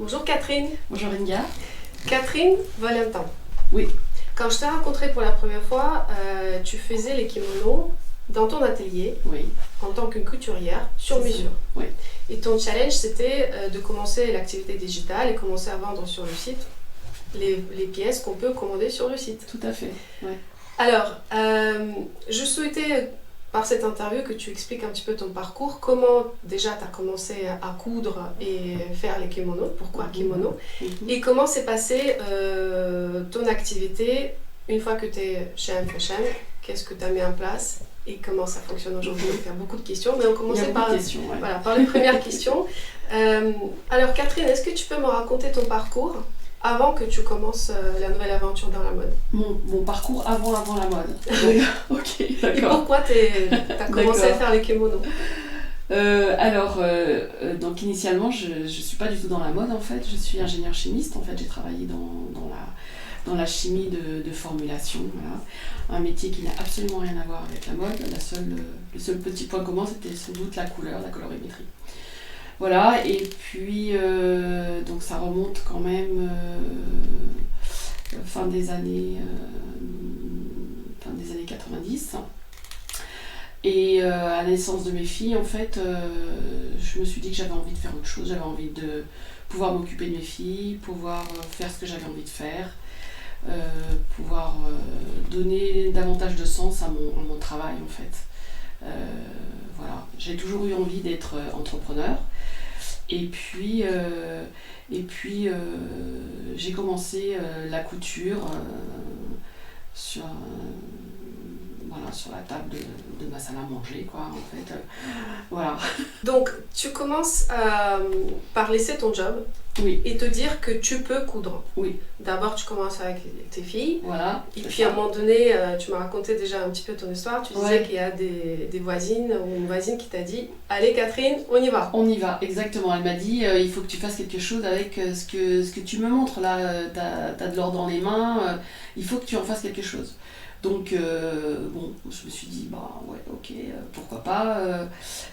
Bonjour Catherine. Bonjour Inga. Catherine Valentin. Oui. Quand je t'ai rencontrée pour la première fois, tu faisais les kimonos dans ton atelier Oui. en tant que couturière sur mesure. Oui. Et ton challenge c'était de commencer l'activité digitale et commencer à vendre sur le site les pièces qu'on peut commander sur le site. Tout à fait. Ouais. Alors, je souhaitais par cette interview que tu expliques un petit peu ton parcours, comment déjà tu as commencé à coudre et faire les kimonos, pourquoi kimono, et comment s'est passée ton activité une fois que tu es chez M Fashion, qu'est-ce que tu as mis en place et comment ça fonctionne aujourd'hui. Il y a beaucoup de questions, mais on commençait par les premières questions. Alors Catherine, est-ce que tu peux me raconter ton parcours avant que tu commences la nouvelle aventure dans la mode? Mon parcours avant la mode. Ok, d'accord. Et pourquoi tu as commencé à faire les kimonos? Donc initialement, je ne suis pas du tout dans la mode en fait. Je suis ingénieure chimiste. En fait, j'ai travaillé dans la chimie de formulation. Voilà. Un métier qui n'a absolument rien à voir avec la mode. Le seul petit point commun, c'était sans doute la couleur, la colorimétrie. Voilà, et puis donc ça remonte quand même fin des années 90. Et à la naissance de mes filles, en fait, je me suis dit que j'avais envie de faire autre chose. J'avais envie de pouvoir m'occuper de mes filles, pouvoir faire ce que j'avais envie de faire, pouvoir donner davantage de sens à mon travail, en fait. Voilà, j'ai toujours eu envie d'être entrepreneur. Et puis j'ai commencé la couture sur la table de ma salle à manger, quoi, en fait. Voilà. Donc, tu commences par laisser ton job et te dire que tu peux coudre. Oui. D'abord, tu commences avec tes filles. Voilà. Et puis, à un moment donné, tu m'as raconté déjà un petit peu ton histoire. Tu disais qu'il y a des voisines ou une voisine qui t'a dit « Allez Catherine, on y va ». On y va, exactement. Elle m'a dit « Il faut que tu fasses quelque chose avec ce que tu me montres. Là, t'as de l'or dans les mains. Il faut que tu en fasses quelque chose. » Donc, je me suis dit, ok, pourquoi pas.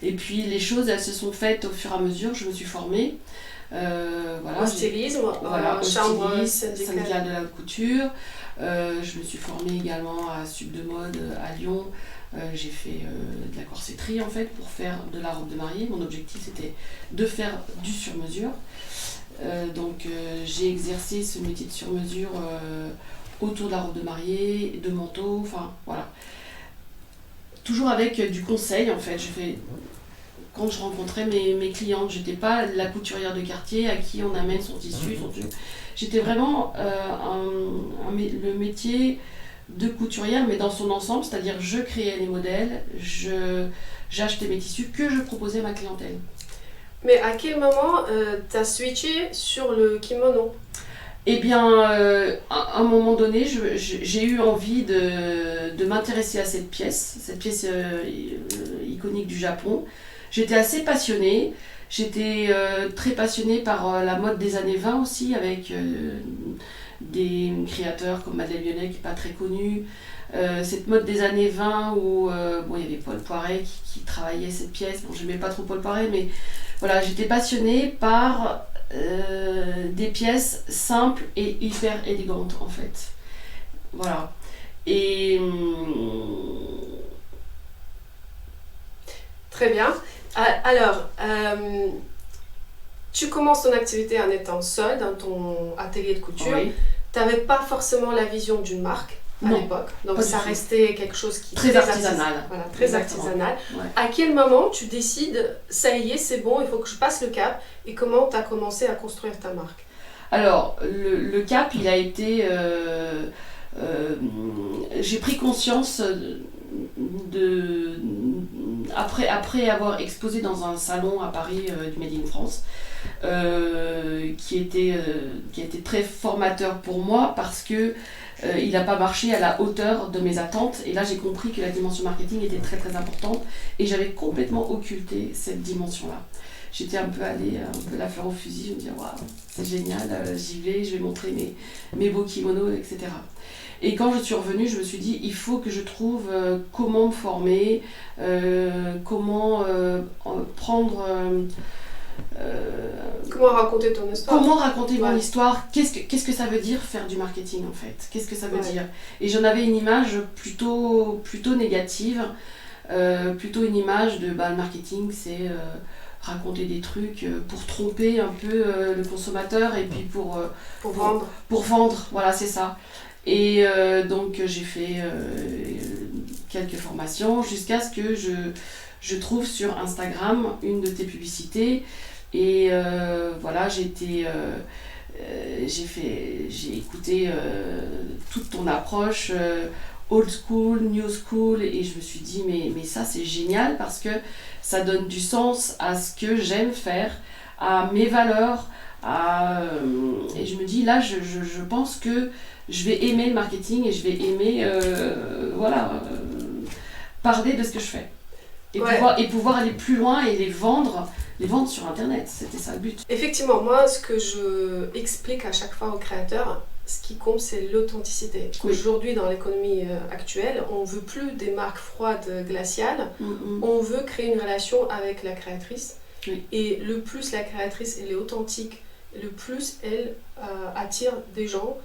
Et puis, les choses, elles se sont faites au fur et à mesure. Je me suis formée. Au stylisme, au chambre syndicale de la couture. Je me suis formée également à Sub de Mode à Lyon. J'ai fait de la corsetterie, en fait, pour faire de la robe de mariée. Mon objectif, c'était de faire du sur-mesure. Donc, j'ai exercé ce métier de sur-mesure autour de la robe de mariée, de manteau, enfin voilà. Toujours avec du conseil en fait. Quand je rencontrais mes clientes, j'étais pas la couturière de quartier à qui on amène son tissu, J'étais vraiment le métier de couturière, mais dans son ensemble, c'est-à-dire je créais les modèles, j'achetais mes tissus que je proposais à ma clientèle. Mais à quel moment tu as switché sur le kimono ? Eh bien, à un moment donné, j'ai eu envie de m'intéresser à cette pièce iconique du Japon. J'étais assez passionnée. J'étais très passionnée par la mode des années 20 aussi, avec des créateurs comme Madeleine Lyonnais, qui n'est pas très connue. Cette mode des années 20 où il y avait Paul Poiret qui travaillait cette pièce. Bon, je n'aimais pas trop Paul Poiret, mais voilà, j'étais passionnée par des pièces simples et hyper élégantes en fait. Voilà. Et très bien. Alors, tu commences ton activité en étant seule dans ton atelier de couture. Oui. Tu n'avais pas forcément la vision d'une marque à l'époque, donc ça restait quelque chose qui très artisanal. Voilà, très artisanal. Ouais. À quel moment tu décides, ça y est, c'est bon, il faut que je passe le cap, et comment tu as commencé à construire ta marque? Alors, le cap, il a été... j'ai pris conscience après avoir exposé dans un salon à Paris du Made in France, qui a été très formateur pour moi parce que il n'a pas marché à la hauteur de mes attentes, et là j'ai compris que la dimension marketing était très très importante et j'avais complètement occulté cette dimension-là. J'étais un peu allée la fleur au fusil, je me disais waouh, c'est génial, j'y vais, je vais montrer mes beaux kimonos, etc. Et quand je suis revenue, je me suis dit il faut que je trouve comment me former, comment prendre Comment raconter ton histoire? Comment raconter mon histoire? Qu'est-ce que ça veut dire faire du marketing en fait? Qu'est-ce que ça veut dire? Et j'en avais une image plutôt négative, plutôt une image de le marketing c'est raconter des trucs pour tromper un peu le consommateur et puis pour vendre. Pour vendre, voilà c'est ça. Et donc j'ai fait quelques formations jusqu'à ce que je trouve sur Instagram une de tes publicités. Et voilà, j'ai écouté toute ton approche old school, new school, et je me suis dit mais ça c'est génial parce que ça donne du sens à ce que j'aime faire, à mes valeurs, et je me dis là je pense que je vais aimer le marketing et je vais aimer parler de ce que je fais et pouvoir aller plus loin et les vendre sur internet, c'était ça le but. Effectivement, moi ce que je explique à chaque fois aux créateurs, ce qui compte c'est l'authenticité. Oui. Aujourd'hui dans l'économie actuelle, on ne veut plus des marques froides, glaciales, on veut créer une relation avec la créatrice. Oui. Et le plus la créatrice elle est authentique, le plus elle attire des gens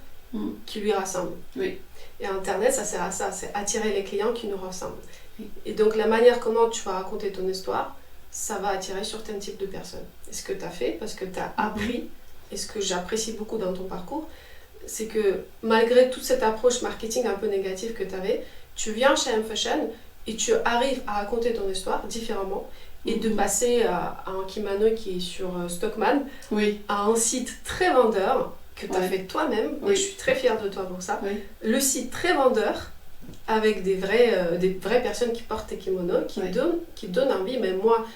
qui lui rassemblent. Oui. Et internet ça sert à ça, c'est attirer les clients qui nous ressemblent. Oui. Et donc la manière comment tu vas raconter ton histoire, ça va attirer certains types de personnes. Et ce que tu as fait, parce que tu as appris, et ce que j'apprécie beaucoup dans ton parcours, c'est que malgré toute cette approche marketing un peu négative que tu avais, tu viens chez M-Fashion et tu arrives à raconter ton histoire différemment et de passer à un kimono qui est sur Stockman, à un site très vendeur que tu as fait toi-même, et je suis très fière de toi pour ça. Oui. Le site très vendeur, avec des vraies personnes qui portent tes kimonos, qui donnent envie. Mais moi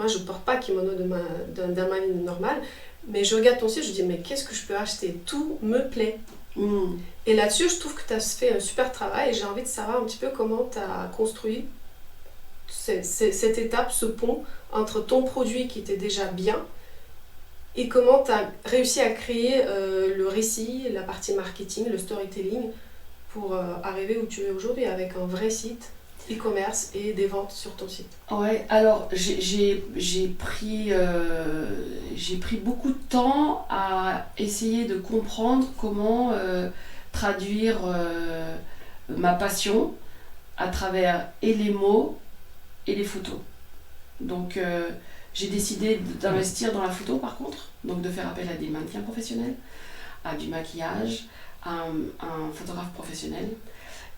je ne porte pas kimono d'un mari normal, mais je regarde ton site, je dis mais qu'est-ce que je peux acheter? Tout me plaît. Et là-dessus, je trouve que tu as fait un super travail et j'ai envie de savoir un petit peu comment tu as construit cette étape, ce pont entre ton produit qui était déjà bien et comment tu as réussi à créer le récit, la partie marketing, le storytelling pour arriver où tu es aujourd'hui avec un vrai site e-commerce et des ventes sur ton site. Ouais, alors j'ai pris beaucoup de temps à essayer de comprendre comment traduire ma passion à travers et les mots et les photos. Donc j'ai décidé d'investir dans la photo par contre, donc de faire appel à des mannequins professionnels, à du maquillage, à un photographe professionnel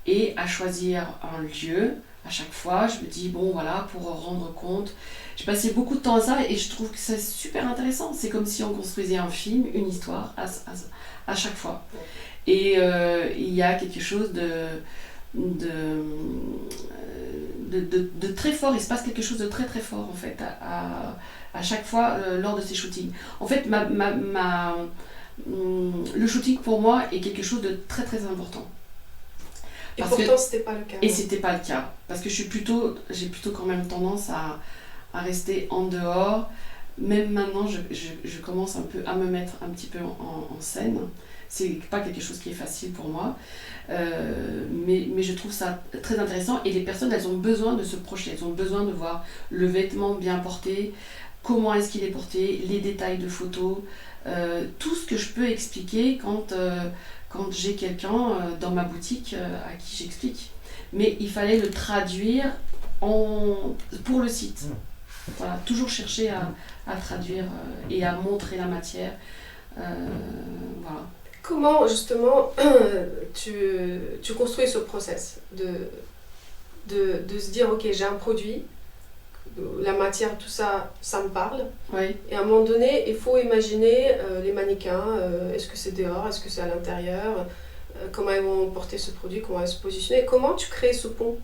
et à choisir un lieu. À chaque fois, je me dis, bon voilà, pour rendre compte, j'ai passé beaucoup de temps à ça et je trouve que c'est super intéressant. C'est comme si on construisait un film, une histoire à chaque fois. Et il y a quelque chose de très fort, il se passe quelque chose de très très fort en fait à chaque fois lors de ces shootings. En fait, le shooting pour moi est quelque chose de très très important. Et pourtant c'était pas le cas. Et c'était pas le cas, parce que j'ai plutôt quand même tendance à rester en dehors. Même maintenant, je commence un peu à me mettre un petit peu en scène. C'est pas quelque chose qui est facile pour moi, mais je trouve ça très intéressant. Et les personnes, elles ont besoin de se projeter, elles ont besoin de voir le vêtement bien porté, comment est-ce qu'il est porté, les détails de photos, tout ce que je peux expliquer quand j'ai quelqu'un dans ma boutique à qui j'explique. Mais il fallait le traduire pour le site. Voilà, toujours chercher à traduire et à montrer la matière. Voilà. Comment justement tu construis ce process de se dire ok, j'ai un produit, la matière, tout ça, ça me parle. Oui. Et à un moment donné, il faut imaginer les mannequins, est-ce que c'est dehors, est-ce que c'est à l'intérieur, comment ils vont porter ce produit, comment ils vont se positionner. Comment tu crées ce pont?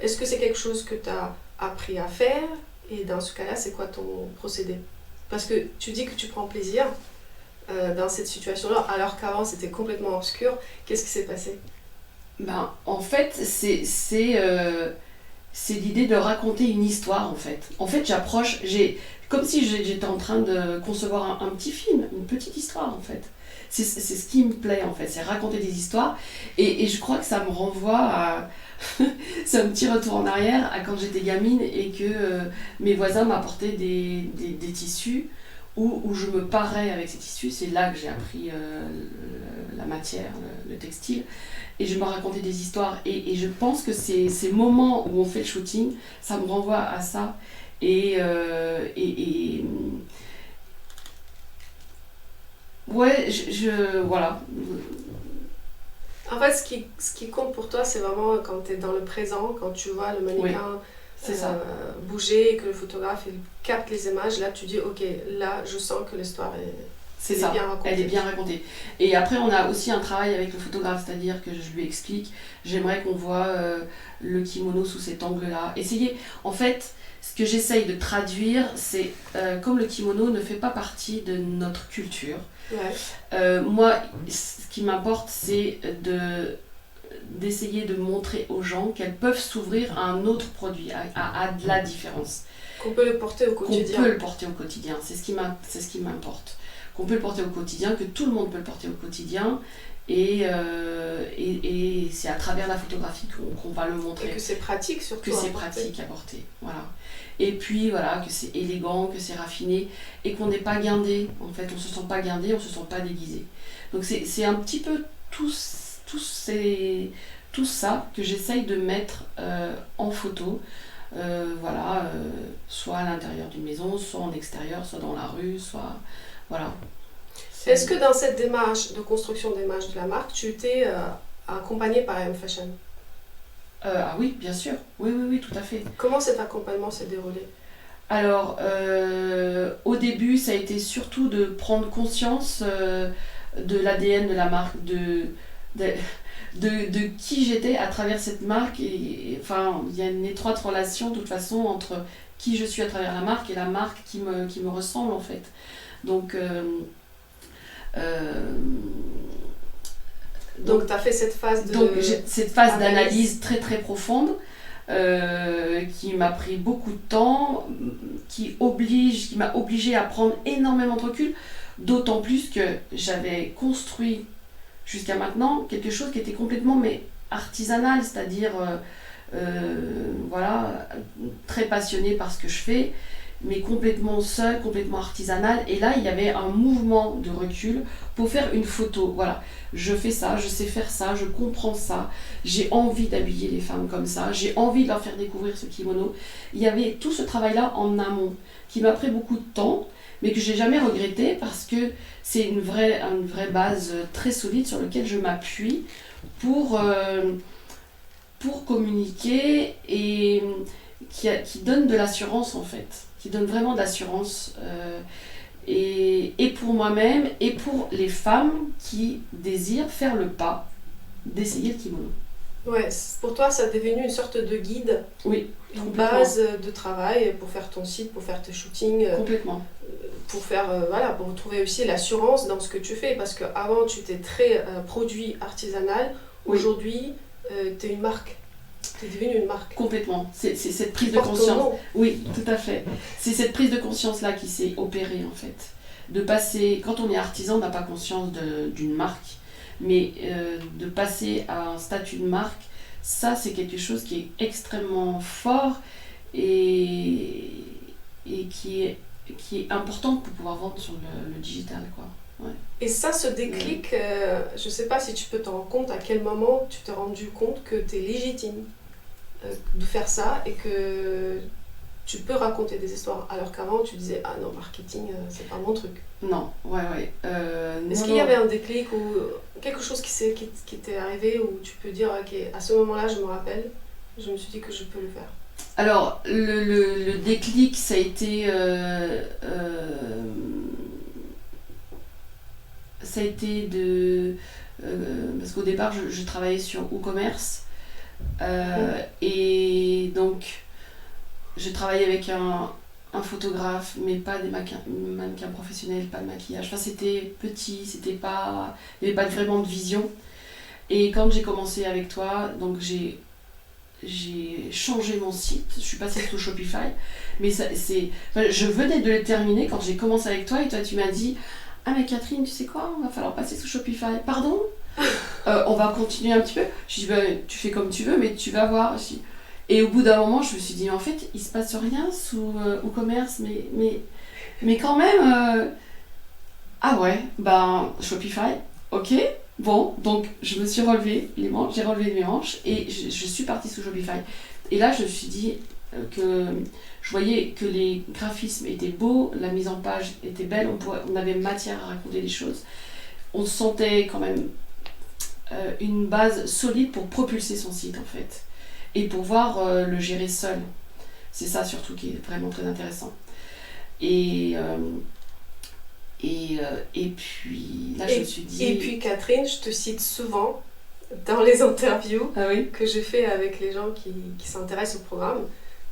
Est-ce que c'est quelque chose que tu as appris à faire? Et dans ce cas-là, c'est quoi ton procédé? Parce que tu dis que tu prends plaisir dans cette situation-là, alors qu'avant c'était complètement obscur. Qu'est-ce qui s'est passé? Ben, en fait, c'est l'idée de raconter une histoire en fait. En fait, j'approche, comme si j'étais en train de concevoir un petit film, une petite histoire en fait. C'est ce qui me plaît en fait, c'est raconter des histoires. Et je crois que ça me renvoie à... c'est un petit retour en arrière à quand j'étais gamine et que mes voisins m'apportaient des tissus où je me parais avec ces tissus. C'est là que j'ai appris la matière, le textile. Et je me racontais des histoires. Et je pense que ces moments où on fait le shooting, ça me renvoie à ça. Ouais, voilà. En fait, ce qui compte pour toi, c'est vraiment quand tu es dans le présent, quand tu vois le mannequin c'est ça. bouger, que le photographe il capte les images, là tu dis ok, là je sens que l'histoire c'est ça, bien racontée. Elle est bien racontée. Et après, on a aussi un travail avec le photographe, c'est-à-dire que je lui explique, j'aimerais qu'on voit le kimono sous cet angle-là. En fait, ce que j'essaye de traduire, c'est comme le kimono ne fait pas partie de notre culture. Ouais. Moi, ce qui m'importe, c'est d'essayer de montrer aux gens qu'elles peuvent s'ouvrir à un autre produit, à de la différence. Qu'on peut le porter au quotidien. Qu'on peut le porter au quotidien, c'est ce qui m'importe. Qu'on peut le porter au quotidien, que tout le monde peut le porter au quotidien. Et c'est à travers la photographie qu'on va le montrer. Et que c'est pratique surtout. Que c'est pratique à porter, voilà. Et puis voilà, que c'est élégant, que c'est raffiné, et qu'on n'est pas guindé, en fait, on se sent pas guindé, on se sent pas déguisé. Donc c'est un petit peu tout ça que j'essaye de mettre en photo, soit à l'intérieur d'une maison, soit en extérieur, soit dans la rue, soit... Voilà. Est-ce que dans cette démarche de construction d'image de la marque, tu t'es accompagnée par AM Fashion? Ah oui, bien sûr. Oui, tout à fait. Comment cet accompagnement s'est déroulé? Alors, au début, ça a été surtout de prendre conscience de l'ADN de la marque, de qui j'étais à travers cette marque. Enfin, il y a une étroite relation, de toute façon, entre qui je suis à travers la marque et la marque qui me ressemble, en fait. Donc tu as fait cette phase d'analyse très très profonde qui m'a pris beaucoup de temps, qui m'a obligée à prendre énormément de recul, d'autant plus que j'avais construit jusqu'à maintenant quelque chose qui était complètement artisanal, c'est-à-dire très passionnée par ce que je fais, mais complètement seule, complètement artisanale. Et là, il y avait un mouvement de recul pour faire une photo. Voilà, je fais ça, je sais faire ça, je comprends ça, j'ai envie d'habiller les femmes comme ça, j'ai envie de leur faire découvrir ce kimono. Il y avait tout ce travail-là en amont, qui m'a pris beaucoup de temps, mais que j'ai jamais regretté parce que c'est une vraie base très solide sur laquelle je m'appuie pour communiquer et qui donne de l'assurance en fait. Qui donne vraiment de l'assurance et pour moi-même et pour les femmes qui désirent faire le pas d'essayer le kimono. Ouais, pour toi ça est devenu une sorte de guide, oui, une base de travail pour faire ton site, pour faire tes shootings, complètement. Pour faire pour trouver aussi l'assurance dans ce que tu fais, parce qu'avant tu étais très produit artisanal, aujourd'hui tu es une marque. C'est devenu une marque. Complètement. C'est cette prise de conscience. Oui, tout à fait. C'est cette prise de conscience-là qui s'est opérée, en fait. De passer... Quand on est artisan, on n'a pas conscience d'une marque. Mais de passer à un statut de marque, ça, c'est quelque chose qui est extrêmement fort et qui est important pour pouvoir vendre sur le digital, quoi. Ouais. Et ça, ce déclic, je ne sais pas si tu peux te rendre compte à quel moment tu t'es rendu compte que tu es légitime de faire ça et que tu peux raconter des histoires, alors qu'avant tu disais ah non, marketing c'est pas mon truc. Non, ouais. Est-ce qu'il y avait un déclic ou quelque chose qui t'est arrivé où tu peux dire ok, à ce moment-là je me rappelle, je me suis dit que je peux le faire? Alors le déclic ça a été parce qu'au départ je travaillais sur WooCommerce et donc je travaillais avec un photographe mais pas des mannequins professionnels, pas de maquillage, enfin c'était petit, il n'y avait pas vraiment de vision. Et quand j'ai commencé avec toi, donc j'ai changé mon site, je suis passée sur Shopify, mais je venais de le terminer quand j'ai commencé avec toi et toi tu m'as dit ah mais Catherine, tu sais quoi, on va falloir passer sous Shopify. Pardon? On va continuer un petit peu. Je dis tu fais comme tu veux mais tu vas voir. Et au bout d'un moment je me suis dit en fait il se passe rien sous WooCommerce mais Mais quand même, ah ouais, ben Shopify, ok, bon, donc je me suis relevé les manches, j'ai relevé mes manches et je suis partie sous Shopify. Et là, je me suis dit que je voyais que les graphismes étaient beaux, la mise en page était belle, on avait matière à raconter des choses. On sentait quand même une base solide pour propulser son site en fait et pouvoir le gérer seul. C'est ça surtout qui est vraiment très intéressant. Et puis là je me suis dit... Et puis Catherine, je te cite souvent dans les interviews que je fais avec les gens qui s'intéressent au programme.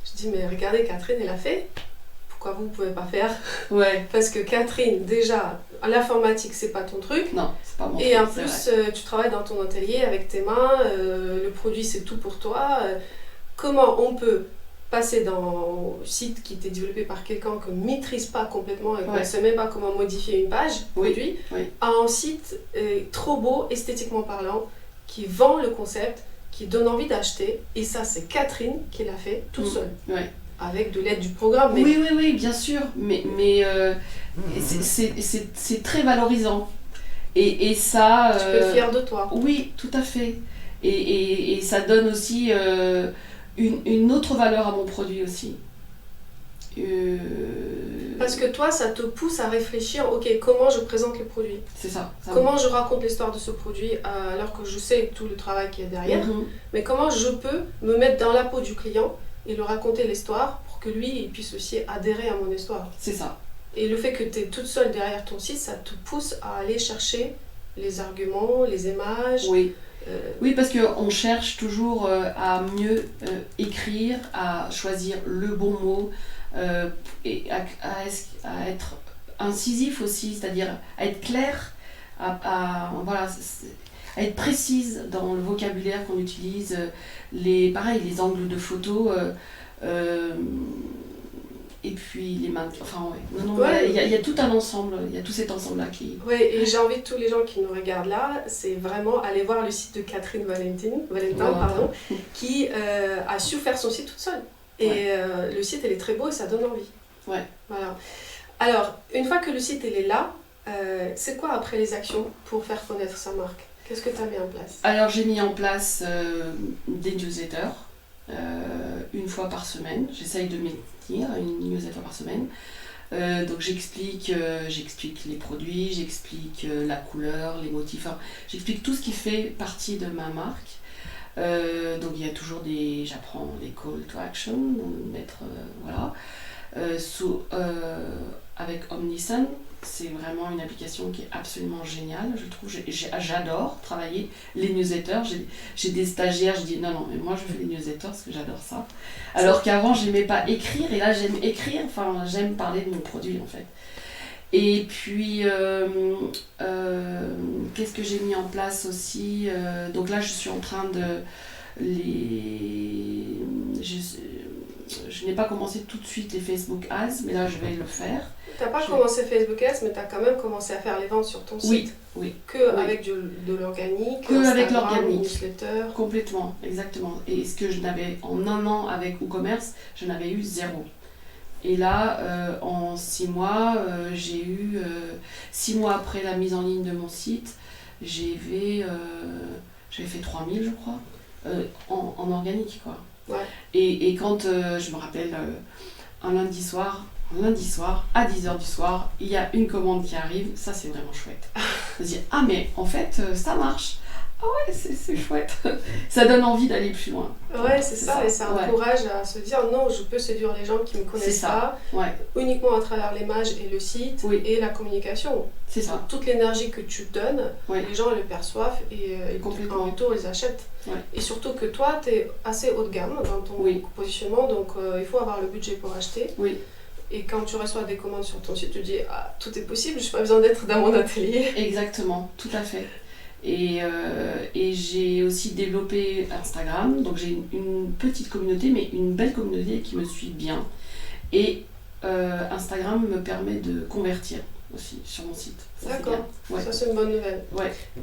Je dis mais regardez Catherine, elle a fait. Pourquoi vous ne pouvez pas faire? Parce que Catherine, déjà, l'informatique, c'est pas ton truc. Non, c'est pas mon truc. Et en plus, tu travailles dans ton atelier avec tes mains, le produit, c'est tout pour toi. Comment on peut passer dans un site qui était développé par quelqu'un qu'on ne maîtrise pas complètement et qu'on ne sait même pas comment modifier une page produit, à un site trop beau, esthétiquement parlant, qui vend le concept, qui donne envie d'acheter. Et ça, c'est Catherine qui l'a fait toute seule. Avec de l'aide du programme. Mais... Oui, bien sûr, mais c'est très valorisant. Et ça... Tu peux être fière de toi. Oui, tout à fait. Et ça donne aussi une autre valeur à mon produit aussi. Parce que toi, ça te pousse à réfléchir, ok, comment je présente le produit? C'est ça. Comment je raconte l'histoire de ce produit alors que je sais tout le travail qu'il y a derrière. Mais comment je peux me mettre dans la peau du client et lui raconter l'histoire pour que lui il puisse aussi adhérer à mon histoire. C'est ça. Et le fait que tu es toute seule derrière ton site, ça te pousse à aller chercher les arguments, les images. Oui, parce qu'on cherche toujours à mieux écrire, à choisir le bon mot, et à être incisif aussi, c'est-à-dire à être clair, à être précise dans le vocabulaire qu'on utilise, les angles de photo, et puis les mains. Enfin, il y a tout un ensemble, il y a tout cet ensemble-là qui. Oui, et j'ai envie de tous les gens qui nous regardent là, c'est vraiment aller voir le site de Catherine Valentin, qui a su faire son site toute seule. Et le site, elle est très beau et ça donne envie. Voilà. Alors, une fois que le site elle est là, c'est quoi après les actions pour faire connaître sa marque? Qu'est-ce que tu as mis en place? Alors, j'ai mis en place des newsletters une fois par semaine. J'essaye de maintenir une newsletter par semaine. Donc, j'explique les produits, j'explique la couleur, les motifs. Enfin, j'explique tout ce qui fait partie de ma marque. Donc, il y a toujours j'apprends les call to action, mettre, avec Omnisend. C'est vraiment une application qui est absolument géniale, je trouve. J'adore travailler les newsletters. J'ai des stagiaires, je dis non, mais moi je fais les newsletters parce que j'adore ça. Alors qu'avant, j'aimais pas écrire et là, j'aime écrire, enfin, j'aime parler de mon produit en fait. Et puis, qu'est-ce que j'ai mis en place aussi? Donc là, je suis en train de je n'ai pas commencé tout de suite les Facebook Ads, mais là, je vais le faire. Tu n'as pas commencé Facebook Ads, mais tu as quand même commencé à faire les ventes sur ton site. Oui. Avec de l'organique, avec l'organique. Newsletter. Complètement, exactement. Et ce que je n'avais en un an avec WooCommerce, je n'avais eu 0. Et là, en 6 mois, j'ai eu 6 mois après la mise en ligne de mon site, j'avais fait 3000, je crois, en organique, quoi. Et quand je me rappelle un lundi soir à 10h du soir, il y a une commande qui arrive, ça c'est vraiment chouette. Je me dis ah mais en fait ça marche. Ah ouais, c'est chouette. Ça donne envie d'aller plus loin. Ouais, c'est ça. Et ça encourage à se dire non, je peux séduire les gens qui ne me connaissent pas, uniquement à travers l'image et le site et la communication. C'est ça. Toute l'énergie que tu donnes, les gens le perçoivent et en retour, ils achètent. Et surtout que toi, tu es assez haut de gamme dans ton positionnement, donc il faut avoir le budget pour acheter. Et quand tu reçois des commandes sur ton site, tu te dis ah, tout est possible, je n'ai pas besoin d'être dans mon atelier. Exactement, tout à fait. Et j'ai aussi développé Instagram, donc j'ai une petite communauté, mais une belle communauté qui me suit bien. Et Instagram me permet de convertir aussi sur mon site. D'accord, ça c'est une bonne nouvelle.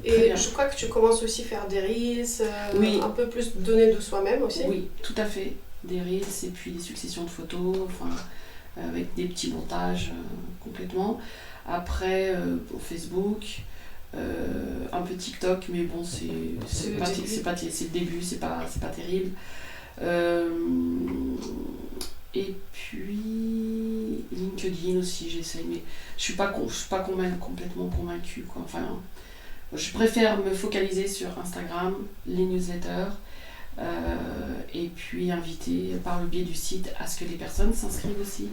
Et je crois que tu commences aussi à faire des reels, un peu plus donner de soi-même aussi. Oui, tout à fait. Des reels et puis des successions de photos, enfin avec des petits montages complètement. Après, pour Facebook, un peu TikTok, mais bon, c'est le début, c'est pas terrible. Et puis LinkedIn aussi, j'essaye, mais je suis pas complètement convaincue, quoi. Enfin, je préfère me focaliser sur Instagram, les newsletters, et puis inviter par le biais du site à ce que les personnes s'inscrivent aussi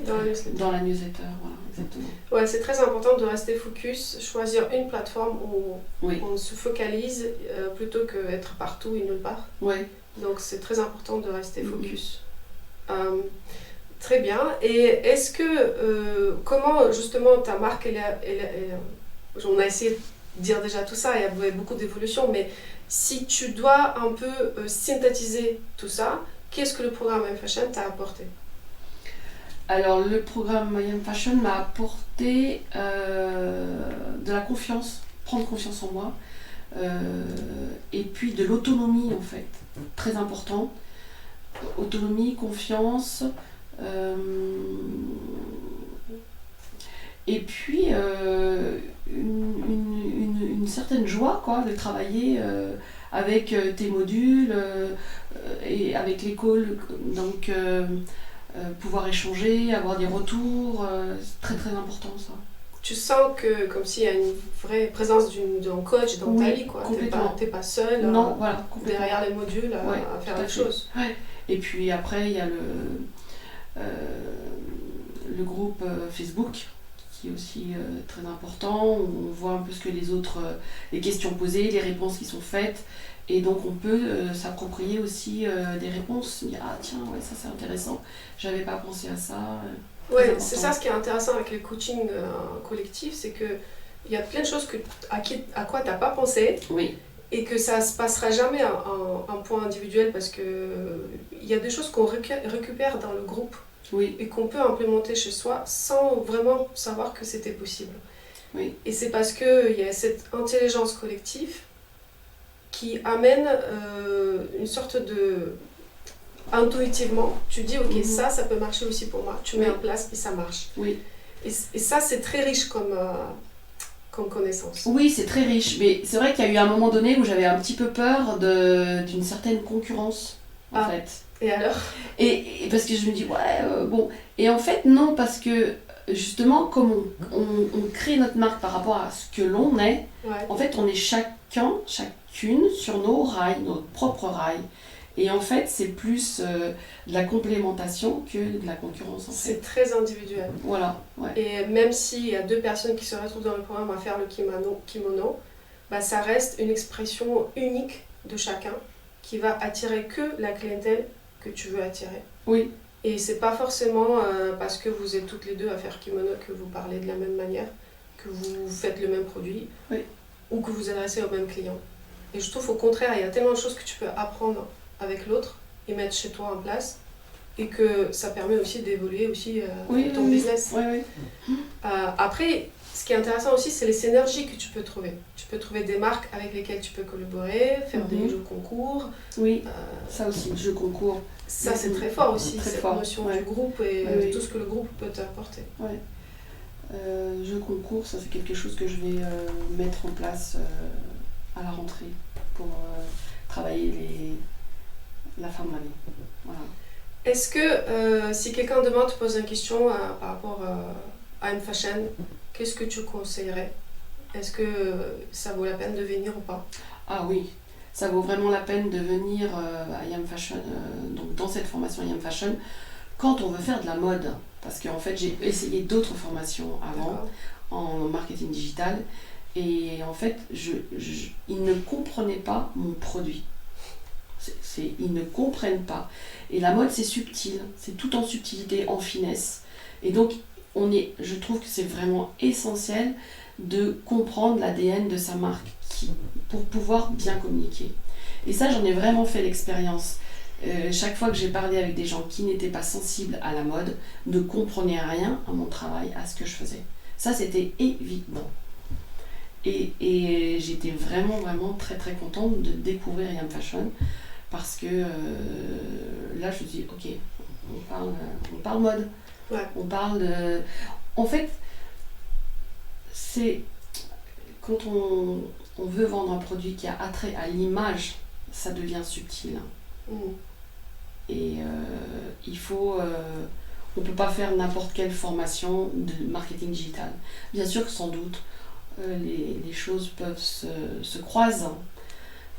dans la newsletter. Voilà, exactement. Ouais, c'est très important de rester focus, choisir une plateforme où on se focalise plutôt qu'être partout et nulle part. Ouais. Donc c'est très important de rester focus. Très bien. Et est-ce que, comment justement ta marque, on a essayé de dire déjà tout ça, il y avait beaucoup d'évolutions, mais si tu dois un peu synthétiser tout ça, qu'est-ce que le programme I Am Fashion t'a apporté? Alors le programme I Am Fashion m'a apporté de la confiance, prendre confiance en moi, et puis de l'autonomie en fait, très important. Autonomie, confiance, et puis une certaine joie, quoi, de travailler avec tes modules et avec l'école, donc pouvoir échanger, avoir des retours, c'est très très important ça. Tu sens que comme s'il y a une vraie présence d'un coach dans ta vie, quoi. T'es pas seule derrière les modules à faire les choses. Ouais. Et puis après il y a le groupe Facebook qui est aussi très important, où on voit un peu ce que les questions posées, les réponses qui sont faites, et donc on peut s'approprier aussi des réponses, dire ah tiens ouais ça c'est intéressant, j'avais pas pensé à ça. Ouais, c'est ça ce qui est intéressant avec le coaching collectif, c'est que il y a plein de choses à quoi t'as pas pensé. Oui. Et que ça se passera jamais en point individuel, parce que il y a des choses qu'on récupère dans le groupe. Oui. Et qu'on peut implémenter chez soi sans vraiment savoir que c'était possible. Oui. Et c'est parce qu'il y a cette intelligence collective qui amène une sorte de... Intuitivement, tu dis ok, ça peut marcher aussi pour moi, tu mets en place et ça marche. Oui. Et ça c'est très riche comme connaissance. Oui, c'est très riche, mais c'est vrai qu'il y a eu un moment donné où j'avais un petit peu peur d'une certaine concurrence, en fait. Et alors ? Et parce que je me dis, bon. Et en fait, non, parce que justement, comme on crée notre marque par rapport à ce que l'on est, en fait, on est chacune sur nos rails, nos propres rails. Et en fait, c'est plus de la complémentation que de la concurrence. En fait. C'est très individuel. Voilà. Ouais. Et même s'il y a deux personnes qui se retrouvent dans le programme à faire le kimono, ça reste une expression unique de chacun qui va attirer que la clientèle que tu veux attirer. Oui. Et c'est pas forcément parce que vous êtes toutes les deux à faire kimono que vous parlez de la même manière, que vous faites le même produit, ou que vous adressez au même client. Et je trouve au contraire, il y a tellement de choses que tu peux apprendre avec l'autre et mettre chez toi en place, et que ça permet aussi d'évoluer aussi ton business. Après, ce qui est intéressant aussi, c'est les synergies que tu peux trouver. Tu peux trouver des marques avec lesquelles tu peux collaborer, faire des jeux concours. Oui, ça aussi, jeux concours. Ça, c'est très fort aussi, très cette fort. notion du groupe et tout ce que le groupe peut t'apporter. Jeux concours, ça c'est quelque chose que je vais mettre en place à la rentrée pour travailler la fin de l'année. Voilà. Est-ce que si quelqu'un demain te pose une question par rapport à I Am Fashion, qu'est-ce que tu conseillerais? Est-ce que ça vaut la peine de venir ou pas? Ah oui, ça vaut vraiment la peine de venir à I Am Fashion, donc dans cette formation I Am Fashion, quand on veut faire de la mode. Parce qu'en fait, j'ai essayé d'autres formations avant, en marketing digital, et en fait, ils ne comprenaient pas mon produit. Ils ne comprennent pas. Et la mode, c'est subtil, c'est tout en subtilité, en finesse. Et donc, je trouve que c'est vraiment essentiel de comprendre l'ADN de sa marque pour pouvoir bien communiquer. Et ça, j'en ai vraiment fait l'expérience. Chaque fois que j'ai parlé avec des gens qui n'étaient pas sensibles à la mode, ne comprenaient rien à mon travail, à ce que je faisais. Ça, c'était évident. Et j'étais vraiment, vraiment très, très contente de découvrir I Am Fashion, parce que là, je me dis, ok, on parle mode. Ouais. On parle de... En fait, c'est quand on veut vendre un produit qui a attrait à l'image, ça devient subtil. Et il faut... on ne peut pas faire n'importe quelle formation de marketing digital. Bien sûr que sans doute, les choses peuvent se croiser,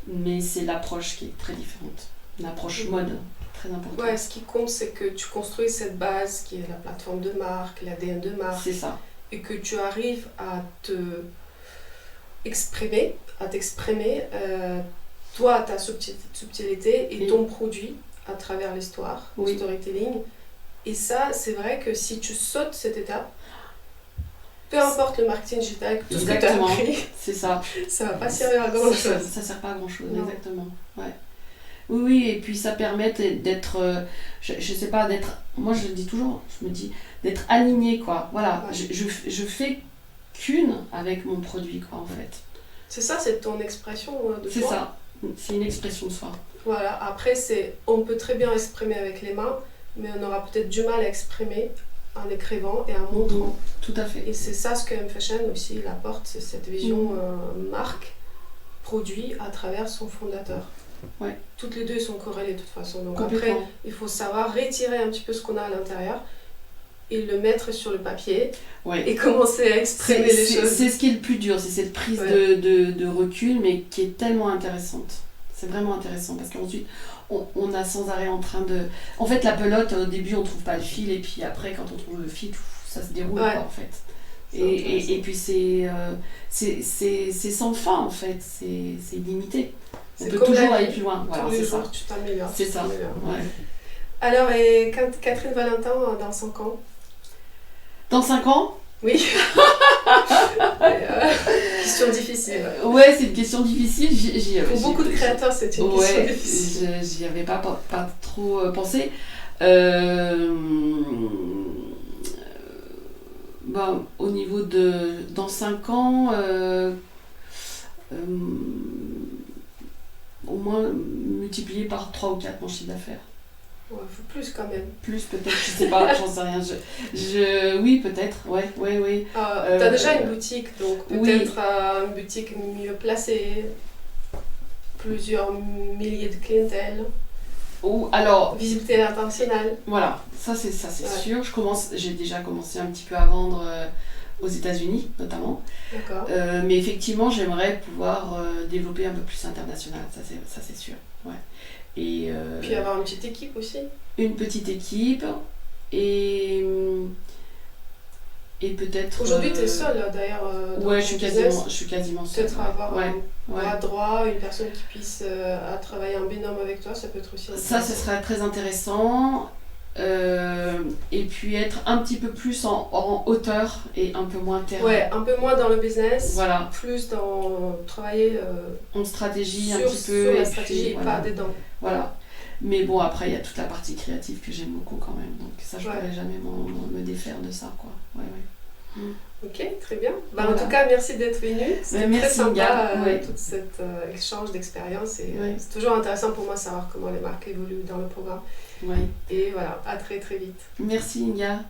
mais c'est l'approche qui est très différente. L'approche mode, très importante. Ouais, ce qui compte, c'est que tu construis cette base qui est la plateforme de marque, l'ADN de marque. C'est ça. Et que tu arrives à t'exprimer, toi, ta subtilité et ton produit à travers l'histoire, le storytelling. Et ça, c'est vrai que si tu sautes cette étape, peu importe le marketing digital, tout ce que tu as appris, c'est ça. Ça va pas servir à grand chose. Ça sert pas à grand chose, exactement. Ouais. Oui, et puis ça permet d'être, je sais pas, moi je le dis toujours, je me dis, d'être aligné, quoi. Voilà, ouais. je fais qu'une avec mon produit, quoi, en fait. C'est ça, c'est ton expression de soi. C'est ça, c'est une expression de soi. Voilà, après, on peut très bien exprimer avec les mains, mais on aura peut-être du mal à exprimer en écrivant et en montrant. Tout à fait. Et c'est ça ce que M-Fashion aussi il apporte, c'est cette vision marque, produit à travers son fondateur. Ouais. Toutes les deux sont corrélées de toute façon. Donc après, il faut savoir retirer un petit peu ce qu'on a à l'intérieur et le mettre sur le papier et commencer à exprimer les choses. C'est ce qui est le plus dur, c'est cette prise de recul, mais qui est tellement intéressante. C'est vraiment intéressant parce qu'ensuite, on a sans arrêt en train de... En fait, la pelote, au début, on trouve pas le fil, et puis après, quand on trouve le fil, ça se déroule, quoi, en fait. Et puis, c'est sans fin, en fait. C'est illimité. On peut toujours aller plus loin. Voilà, tous les jours, tu t'améliores. C'est ça. Ouais. Alors, et Catherine Valentin, dans 5 ans? Dans 5 ans? Oui. Question difficile. Ouais, c'est une question difficile. Pour beaucoup de créateurs, c'est une question difficile. J'y avais pas trop pensé. Au niveau de... Dans 5 ans, au moins multiplier par 3 ou 4 mon chiffre d'affaires. Ouais, faut plus quand même. Plus peut-être, je sais pas, j'en sais rien. Oui, peut-être, ouais. T'as déjà une boutique, donc peut-être une boutique mieux placée, plusieurs milliers de clientèle. Ou alors... Visibilité internationale. Voilà, ça c'est sûr. J'ai déjà commencé un petit peu à vendre aux États-Unis notamment. D'accord. Mais effectivement, j'aimerais pouvoir développer un peu plus international, ça c'est sûr. Ouais. Et puis avoir une petite équipe aussi. Une petite équipe et peut-être... Aujourd'hui, tu es seule d'ailleurs. Ouais, je suis quasiment seule. Peut-être avoir un bras droit, une personne qui puisse travailler en binôme avec toi, ça peut être aussi intéressant. Ça, ce serait très intéressant. Et puis être un petit peu plus en hauteur et un peu moins terrain. Ouais, un peu moins dans le business, voilà. Plus dans travailler en stratégie un petit peu. Sur la stratégie et pas dedans. Voilà. Mais bon, après, il y a toute la partie créative que j'aime beaucoup quand même. Donc ça, je ne pourrais jamais me défaire de ça, quoi. Ouais. Ok, très bien. En tout cas, merci d'être venue. C'était très sympa, tout cet échange d'expérience. Et c'est toujours intéressant pour moi de savoir comment les marques évoluent dans le programme. Ouais. Et voilà, à très très vite. Merci Inga.